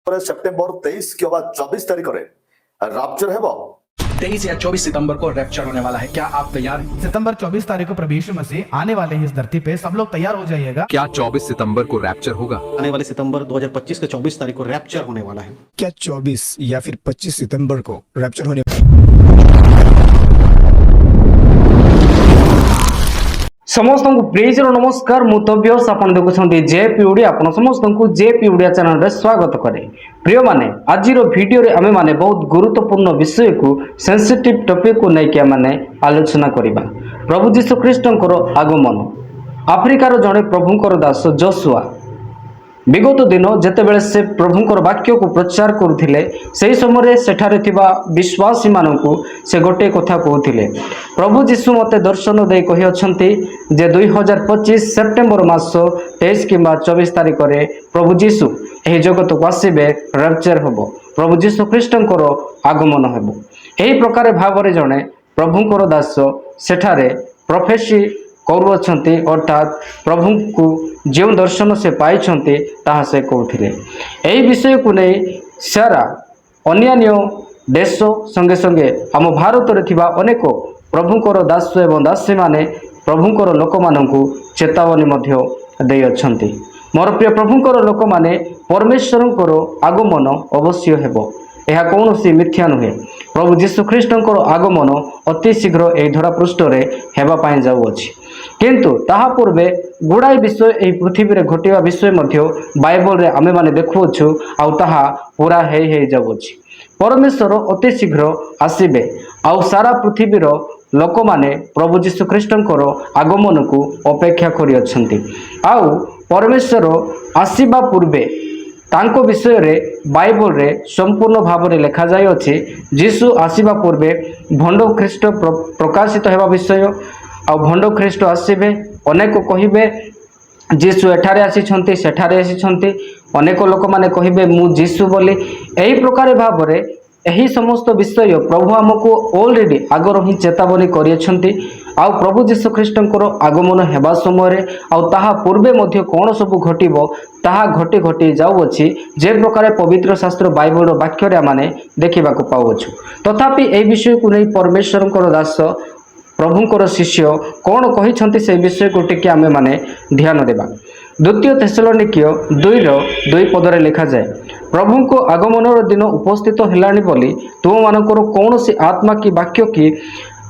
September 23 के बाद 24 तारीख रैप्चर है 23 या 24 सितंबर को रैप्चर होने वाला है। क्या आप तैयार हैं? सितंबर 24 तारीख को प्रभु यीशु मसीह आने वाले हैं इस धरती पे। सब लोग तैयार हो जाइएगा। क्या 24 सितंबर को रैप्चर होगा? आने वाले सितंबर 2025 के 24 तारीख को रैप्चर होने वाला है। क्या 24 या फिर 25 सितंबर को रैप्चर होने समस्त को प्रेज और नमस्कार मुतव्यस आपण देखुछंती जेपी ओडिया आपण समस्त को जेपी ओडिया चैनल रे स्वागत करे। प्रिय माने आज रो वीडियो रे आमे माने बहुत गुरुत्वपूर्ण विषय को सेंसिटिव टॉपिक को नै के माने आलोचना करिबा। प्रभु यीशु ख्रीष्टंकर आगमन। आफ्रिकार जड़े प्रभुंकर दास जोशुआ विगत दिन जेतेबेले से प्रभुंकर वाक्य को प्रचार करुथिले सेही समय सेठारे थिबा विश्वासी मानकु से गोटे कथा कहउथिले। प्रभु यीशु मते दर्शन दे कहि अछंती जे 2025 सेप्टेम्बर मास 23 किंबा 24 तारिख रे प्रभु यीशु एही जगत को आसीबे, रैप्चर होबो, प्रभु यीशु ख्रीष्टंकर आगमन हेबो। एही प्रकार भावरे जणे प्रभुंकर दास सेठारे प्रोफेसी करुअछंती अर्थात प्रभु को जो दर्शन से पाइछंती ताहा से कहउथिले। एही विषय को नै सारा अन्यान्य देश संगे संगे आम भारत रे थिबा अनेक प्रभुंकर दास एवं दासी माने प्रभुंकर लोक मानकु चेतावनी मध्य देई अछंती। मोर प्रिय प्रभुंकर लोक माने परमेश्वरंकर आगमन अवश्य हेबो, यह कौन मिथ्या नुहे। प्रभु यीशु ख्रीष्टंकर आगमन अति शीघ्र यही धरा पृष्ठ रे हेबा पाई जाउअछि, किंतु ताहा पूर्वे गुड़ाई विषय एही पृथ्वी रे घटिया विषय मध्य बाइबल रे आमे माने देखुअछु आउ ताहा पूरा हे जाउअछि। परमेश्वर अति शीघ्र आसीबे आउ सारा पृथ्वी रो लोक माने प्रभु यीशु ख्रीष्टंकर आगमन को अपेक्षा करि अछंती। आउ परमेश्वर आसीबा पूर्वे तांको विषय रे बाइबल रे संपूर्ण भाव रे लिखा जाय अछि। यीशु आसीबा पूर्वे भंड ख्रीष्ट प्रकाशित हेबा विषय आ भंड ख्रीष्ट आसीबे। अनेक कहिबे यीशु एठारे आसीछंती सेठारे आसीछंती, अनेक लोक माने कहिबे मु यीशु बोली। एही प्रकार भाव रे एही समस्त विषय प्रभु हमको ऑलरेडी आगर ही चेतावनी करियछंती। आउ प्रभु यीशु ख्रीष्टंकर आगमन हेबा समय आउ ताहा पूर्वे मध्य कौन सब घटिबो ताहा घटी घटी जाउअछि, जे प्रकार पवित्र शास्त्र बाइबल वाक्य रे माने देखिबा को पाउछु। तथापि एही विषय को नै परमेश्वरंकर दास प्रभुंकर शिष्य कौन कहिछंती से विषय को टिके आमे माने ध्यान देबा। द्वितीय थेसलोनिकीय 2:2 पदरे लिखा जाए, प्रभु को आगमन दिन उपस्थित हेलानी बोली तुम मानकर कौन सी आत्मा की वाक्य की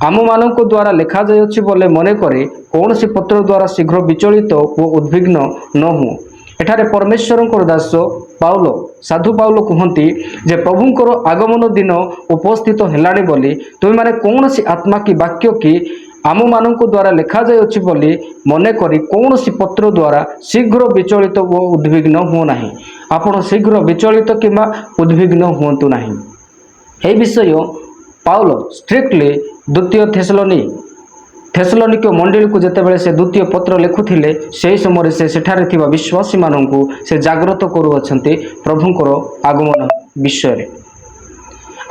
आम मान द्वारा लिखा जाए बोले मन करे कौन सी पत्र द्वारा शीघ्र विचलित व उद्विग्न न हो। एठारे परमेश्वरंकर दास पाउल साधु पाउल कहती जे प्रभुंकर आगमन दिन उपस्थित हेलानी बोली तुम माने कौन सी आत्मा की वाक्य की आम मान द्वारा लिखा जाए बोली मन करी कौन सी पत्र द्वारा शीघ्र विचलित व उद्विग्न हो नहीं। आपण शीघ्र विचलित किंबा उद्विग्न हुंतु नहीं। यह विषय पाउल स्ट्रिक्टली द्वितीय थेसलोनिक मंडली को जेतेबेले से द्वितीय पत्र लिखुथिले सेही समय से सेठारे थिबा विश्वासी माननकु से जागृत करूअछंती प्रभुंकर आगमन विषय रे।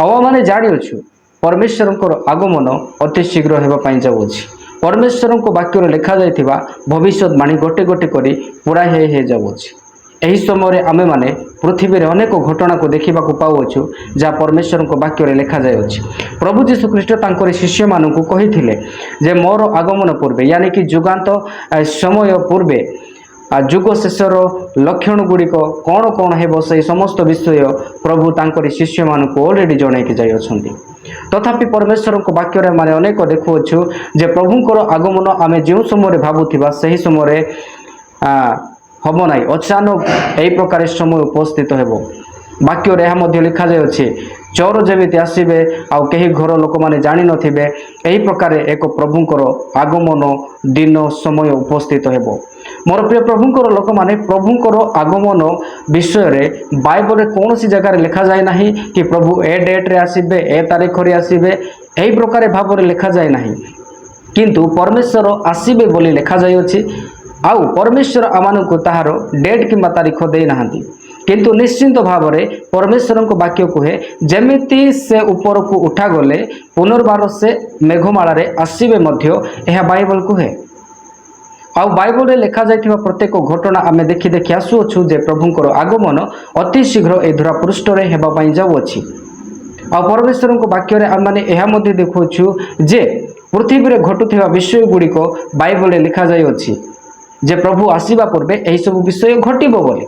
आवा माने जानि अछु परमेश्वरंकर आगमन अति शीघ्र हेबा पाई जाउछि। परमेश्वरंको वाक्य रे लिखा जायथिबा भविष्यवाणी गोटे गोटे करी पूरा हे जाउछि। एही समय आमे माने पृथ्वी रे अनेक घटना को देखा पाउछु जहाँ परमेश्वर को वाक्य रे लिखा जाय अछि। प्रभु यीशु ख्रीष्ट तांकर शिष्य मानकु कहिथिले जे मोर आगमन पूर्वे यानी कि जुगांत समय पूर्वे जुग शेषर लक्षण गुड़िक कौन कौन हेबो से समस्त विषय प्रभु तांकर शिष्य मानकु ऑलरेडी जणाई के जाय अछंती। तथापि परमेश्वर को वाक्य रे माने अनेक देखुछु जे प्रभुंकर आगमन आमे जो समय भाबुथिबा सही समय हम ना अचानक यही प्रकार समय उपस्थित हेबो। वाक्य रे मध्य लिखा जाय अछि चोर जेमिति आसीबे आउ केही घर लोक माने जानि नथिबे एही प्रकार एक प्रभुंकर आगमन दिन समय उपस्थित हेबो। मोर प्रिय प्रभुंकर लोक माने प्रभुंकर आगमन विषय रे बाइबल रे कौन सी जगह रे लिखा जाय नाही कि प्रभु ए डेट रे आसीबे ए तारीख रे आसीबे एही प्रकार भाव रे लिखा जाय नाही, किंतु परमेश्वर आसीबे बोली लिखा जाय अछि। आउ परमेश्वर आमानकु ताहार डेट किंबा तारीख दे नाहंती, किंतु निश्चिंत भाव रे परमेश्वर को वाक्य कहे जेमिति से ऊपर को उठा गले पुनर्बार से मेघमाला रे आसीबे मध्य यह बाइबल कहे। ଆଉ ବାଇବଲରେ ଲେଖାଯାଇଥିବା ପ୍ରତ୍ୟେକ ଘଟଣା ଆମେ ଦେଖି ଦେଖି ଆସୁଅଛୁ ଯେ ପ୍ରଭୁଙ୍କର ଆଗମନ ଅତି ଶୀଘ୍ର ଏ ଧରା ପୃଷ୍ଠରେ ହେବା ପାଇଁ ଯାଉଅଛି। ଆଉ ପରମେଶ୍ୱରଙ୍କ ବାକ୍ୟରେ ଆମେମାନେ ଏହା ମଧ୍ୟ ଦେଖୁଅଛୁ ଯେ ପୃଥିବୀରେ ଘଟୁଥିବା ବିଷୟ ଗୁଡ଼ିକ ବାଇବଲରେ ଲେଖାଯାଇଅଛି ଯେ ପ୍ରଭୁ ଆସିବା ପୂର୍ବେ ଏହିସବୁ ବିଷୟ ଘଟିବ ବୋଲି।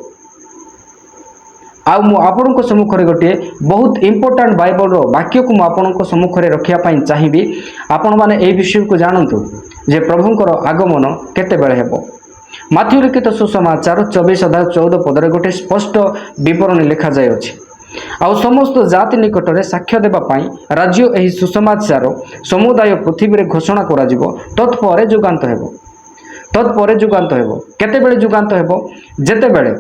ଆଉ ମୁଁ ଆପଣଙ୍କ ସମ୍ମୁଖରେ ଗୋଟିଏ ବହୁତ ଇମ୍ପୋର୍ଟାଣ୍ଟ ବାଇବଲର ବାକ୍ୟକୁ ମୁଁ ଆପଣଙ୍କ ସମ୍ମୁଖରେ ରଖିବା ପାଇଁ ଚାହିଁବି। ଆପଣମାନେ ଏହି ବିଷୟକୁ ଜାଣନ୍ତୁ ଯେ ପ୍ରଭୁଙ୍କର ଆଗମନ କେତେବେଳେ ହେବ। ମାଥ୍ୟୁ ଲିଖିତ ସୁସମାଚାର 24 ପଦରେ ଗୋଟିଏ ସ୍ପଷ୍ଟ ବିବରଣୀ ଲେଖାଯାଇଅଛି। ଆଉ ସମସ୍ତ ଜାତି ନିକଟରେ ସାକ୍ଷ୍ୟ ଦେବା ପାଇଁ ରାଜ୍ୟ ଏହି ସୁସମାଚାର ସମୁଦାୟ ପୃଥିବୀରେ ଘୋଷଣା କରାଯିବ, ତତ୍ପରେ ଯୁଗାନ୍ତ ହେବ। ତତ୍ପରେ ଯୁଗାନ୍ତ ହେବ। କେତେବେଳେ ଯୁଗାନ୍ତ ହେବ? ଯେତେବେଳେ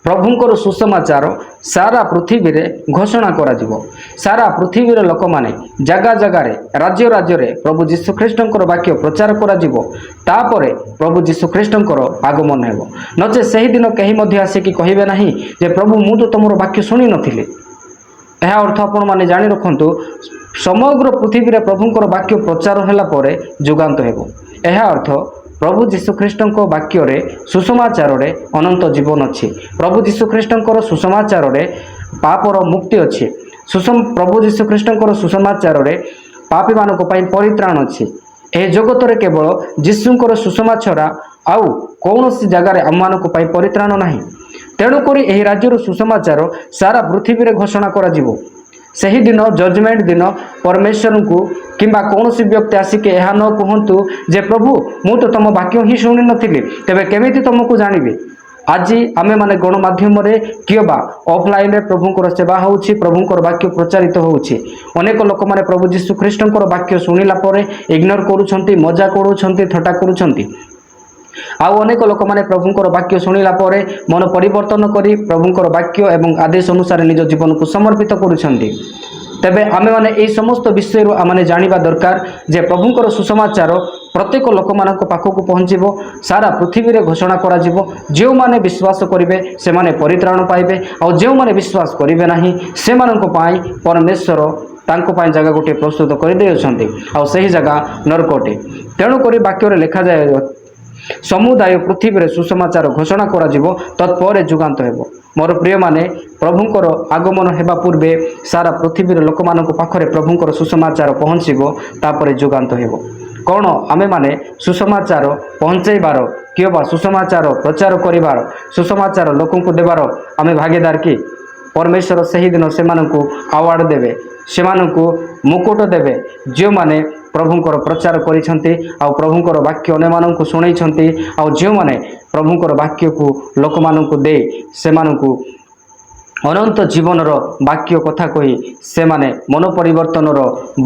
ପ୍ରଭୁଙ୍କର ସୁସମାଚାର ସାରା ପୃଥିବୀରେ ଘୋଷଣା କରାଯିବ। ସାରା ପୃଥିବୀର ଲୋକମାନେ ଜାଗା ଜାଗାରେ ରାଜ୍ୟ ରାଜ୍ୟରେ ପ୍ରଭୁ ଯୀଶୁଖ୍ରୀଷ୍ଟଙ୍କର ବାକ୍ୟ ପ୍ରଚାର କରାଯିବ। ତାପରେ ପ୍ରଭୁ ଯୀଶୁଖ୍ରୀଷ୍ଟଙ୍କର ଆଗମନ ହେବ। ନଚେତ୍ ସେହିଦିନ କେହି ମଧ୍ୟ ଆସିକି କହିବେ ନାହିଁ ଯେ ପ୍ରଭୁ ମୁଁ ତ ତୁମର ବାକ୍ୟ ଶୁଣିନଥିଲି। ଏହା ଅର୍ଥ ଆପଣମାନେ ଜାଣି ରଖନ୍ତୁ, ସମଗ୍ର ପୃଥିବୀରେ ପ୍ରଭୁଙ୍କର ବାକ୍ୟ ପ୍ରଚାର ହେଲା ପରେ ଯୁଗାନ୍ତ ହେବ। ଏହା ଅର୍ଥ ପ୍ରଭୁ ଯୀଶୁଖ୍ରୀଷ୍ଟଙ୍କ ବାକ୍ୟରେ ସୁସମାଚାରରେ ଅନନ୍ତ ଜୀବନ ଅଛି। ପ୍ରଭୁ ଯୀଶୁଖ୍ରୀଷ୍ଟଙ୍କର ସୁସମାଚାରରେ ପାପର ମୁକ୍ତି ଅଛି। ପ୍ରଭୁ ଯୀଶୁଖ୍ରୀଷ୍ଟଙ୍କର ସୁସମାଚାରରେ ପାପୀମାନଙ୍କ ପାଇଁ ପରିତ୍ରାଣ ଅଛି। ଏହି ଜଗତରେ କେବଳ ଯୀଶୁଙ୍କର ସୁସମାଚାର ଆଉ କୌଣସି ଜାଗାରେ ଆମମାନଙ୍କ ପାଇଁ ପରିତ୍ରାଣ ନାହିଁ। ତେଣୁକରି ଏହି ରାଜ୍ୟର ସୁସମାଚାର ସାରା ପୃଥିବୀରେ ଘୋଷଣା କରାଯିବ। ସେହିଦିନ ଜଜମେଣ୍ଟ ଦିନ ପରମେଶ୍ୱରଙ୍କୁ କିମ୍ବା କୌଣସି ବ୍ୟକ୍ତି ଆସିକି ଏହା ନ କୁହନ୍ତୁ ଯେ ପ୍ରଭୁ ମୁଁ ତ ତୁମ ବାକ୍ୟ ହିଁ ଶୁଣିନଥିଲି, ତେବେ କେମିତି ତୁମକୁ ଜାଣିବି। ଆଜି ଆମେମାନେ ଗଣମାଧ୍ୟମରେ କିମ୍ବା ଅଫଲାଇନରେ ପ୍ରଭୁଙ୍କର ସେବା ହେଉଛି, ପ୍ରଭୁଙ୍କର ବାକ୍ୟ ପ୍ରଚାରିତ ହେଉଛି। ଅନେକ ଲୋକମାନେ ପ୍ରଭୁ ଯୀଶୁଖ୍ରୀଷ୍ଟଙ୍କର ବାକ୍ୟ ଶୁଣିଲା ପରେ ଇଗ୍ନୋର କରୁଛନ୍ତି, ମଜା କରୁଛନ୍ତି, ଥଟ୍ଟା କରୁଛନ୍ତି। ଆଉ ଅନେକ ଲୋକମାନେ ପ୍ରଭୁଙ୍କର ବାକ୍ୟ ଶୁଣିଲା ପରେ ମନ ପରିବର୍ତ୍ତନ କରି ପ୍ରଭୁଙ୍କର ବାକ୍ୟ ଏବଂ ଆଦେଶ ଅନୁସାରେ ନିଜ ଜୀବନକୁ ସମର୍ପିତ କରୁଛନ୍ତି। ତେବେ ଆମେମାନେ ଏହି ସମସ୍ତ ବିଷୟରୁ ଆମମାନେ ଜାଣିବା ଦରକାର ଯେ ପ୍ରଭୁଙ୍କର ସୁସମାଚାର ପ୍ରତ୍ୟେକ ଲୋକମାନଙ୍କ ପାଖକୁ ପହଞ୍ଚିବ, ସାରା ପୃଥିବୀରେ ଘୋଷଣା କରାଯିବ। ଯେଉଁମାନେ ବିଶ୍ୱାସ କରିବେ ସେମାନେ ପରିତ୍ରାଣ ପାଇବେ, ଆଉ ଯେଉଁମାନେ ବିଶ୍ୱାସ କରିବେ ନାହିଁ ସେମାନଙ୍କ ପାଇଁ ପରମେଶ୍ୱର ତାଙ୍କ ପାଇଁ ଜାଗା ଗୋଟିଏ ପ୍ରସ୍ତୁତ କରିଦେଇଅଛନ୍ତି, ଆଉ ସେହି ଜାଗା ନରକଟେ। ତେଣୁକରି ବାକ୍ୟରେ ଲେଖାଯାଏ ସମୁଦାୟ ପୃଥିବୀରେ ସୁସମାଚାର ଘୋଷଣା କରାଯିବ, ତତ୍ପରେ ଯୁଗାନ୍ତ ହେବ। ମୋର ପ୍ରିୟମାନେ, ପ୍ରଭୁଙ୍କର ଆଗମନ ହେବା ପୂର୍ବେ ସାରା ପୃଥିବୀର ଲୋକମାନଙ୍କ ପାଖରେ ପ୍ରଭୁଙ୍କର ସୁସମାଚାର ପହଞ୍ଚିବ, ତାପରେ ଯୁଗାନ୍ତ ହେବ। କ'ଣ ଆମେମାନେ ସୁସମାଚାର ପହଞ୍ଚାଇବାର କିମ୍ବା ସୁସମାଚାର ପ୍ରଚାର କରିବାର, ସୁସମାଚାର ଲୋକଙ୍କୁ ଦେବାର ଆମେ ଭାଗୀଦାର କି? ପରମେଶ୍ୱର ସେହିଦିନ ସେମାନଙ୍କୁ ଆୱାର୍ଡ଼ ଦେବେ, ସେମାନଙ୍କୁ ମୁକୁଟ ଦେବେ ଯେଉଁମାନେ ପ୍ରଭୁଙ୍କର ପ୍ରଚାର କରିଛନ୍ତି ଆଉ ପ୍ରଭୁଙ୍କର ବାକ୍ୟ ଅନ୍ୟମାନଙ୍କୁ ଶୁଣେଇଛନ୍ତି, ଆଉ ଯେଉଁମାନେ ପ୍ରଭୁଙ୍କର ବାକ୍ୟକୁ ଲୋକମାନଙ୍କୁ ଦେଇ ସେମାନଙ୍କୁ ଅନନ୍ତ ଜୀବନର ବାକ୍ୟ କଥା କହି ସେମାନେ ମନ ପରିବର୍ତ୍ତନର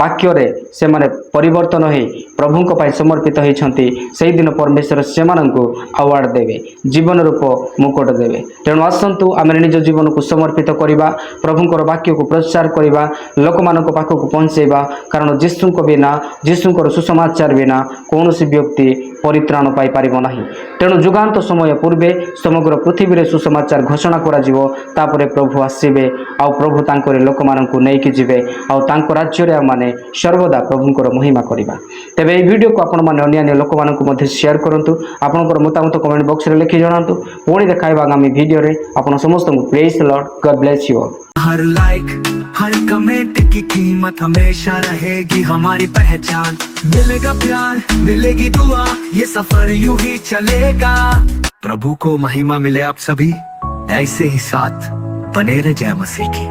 ବାକ୍ୟରେ ସେମାନେ ପରିବର୍ତ୍ତନ ହୋଇ ପ୍ରଭୁଙ୍କ ପାଇଁ ସମର୍ପିତ ହୋଇଛନ୍ତି। ସେହିଦିନ ପରମେଶ୍ୱର ସେମାନଙ୍କୁ ଆୱାର୍ଡ଼ ଦେବେ, ଜୀବନ ରୂପ ମୁକୁଟ ଦେବେ। ତେଣୁ ଆସନ୍ତୁ ଆମେ ନିଜ ଜୀବନକୁ ସମର୍ପିତ କରିବା, ପ୍ରଭୁଙ୍କର ବାକ୍ୟକୁ ପ୍ରଚାର କରିବା, ଲୋକମାନଙ୍କ ପାଖକୁ ପହଞ୍ଚାଇବା। କାରଣ ଯୀଶୁଙ୍କ ବିନା, ଯୀଶୁଙ୍କର ସୁସମାଚାର ବିନା କୌଣସି ବ୍ୟକ୍ତି ପରିତ୍ରାଣ ପାଇପାରିବ ନାହିଁ। ତେଣୁ ଯୁଗାନ୍ତ ସମୟ ପୂର୍ବେ ସମଗ୍ର ପୃଥିବୀରେ ସୁସମାଚାର ଘୋଷଣା କରାଯିବ। ତାପରେ ପ୍ରଭୁ ଆସିବେ, ଆଉ ପ୍ରଭୁ ତାଙ୍କର ଲୋକମାନଙ୍କୁ ନେଇକି ଯିବେ, ଆଉ ତାଙ୍କ ରାଜ୍ୟରେ ଆମମାନେ ସର୍ବଦା ପ୍ରଭୁଙ୍କର ମହିମା କରିବା। ତେବେ ଏହି ଭିଡ଼ିଓକୁ ଆପଣମାନେ ଅନ୍ୟାନ୍ୟ ଲୋକମାନଙ୍କୁ ମଧ୍ୟ ସେୟାର କରନ୍ତୁ। ଆପଣଙ୍କର ମତାମତ କମେଣ୍ଟ ବକ୍ସରେ ଲେଖି ଜଣାନ୍ତୁ। ପୁଣି ଦେଖାଇବା ଆଗାମୀ ଭିଡ଼ିଓରେ। ଆପଣ ସମସ୍ତଙ୍କୁ praise the Lord, God bless you. हर लाइक हर कमेंट की कीमत हमेशा रहेगी हमारी पहचान। मिलेगा प्यार, मिलेगी दुआ, ये सफर यूं ही चलेगा। प्रभु को महिमा मिले आप सभी ऐसे ही साथ बने रहे। जय मसीह की।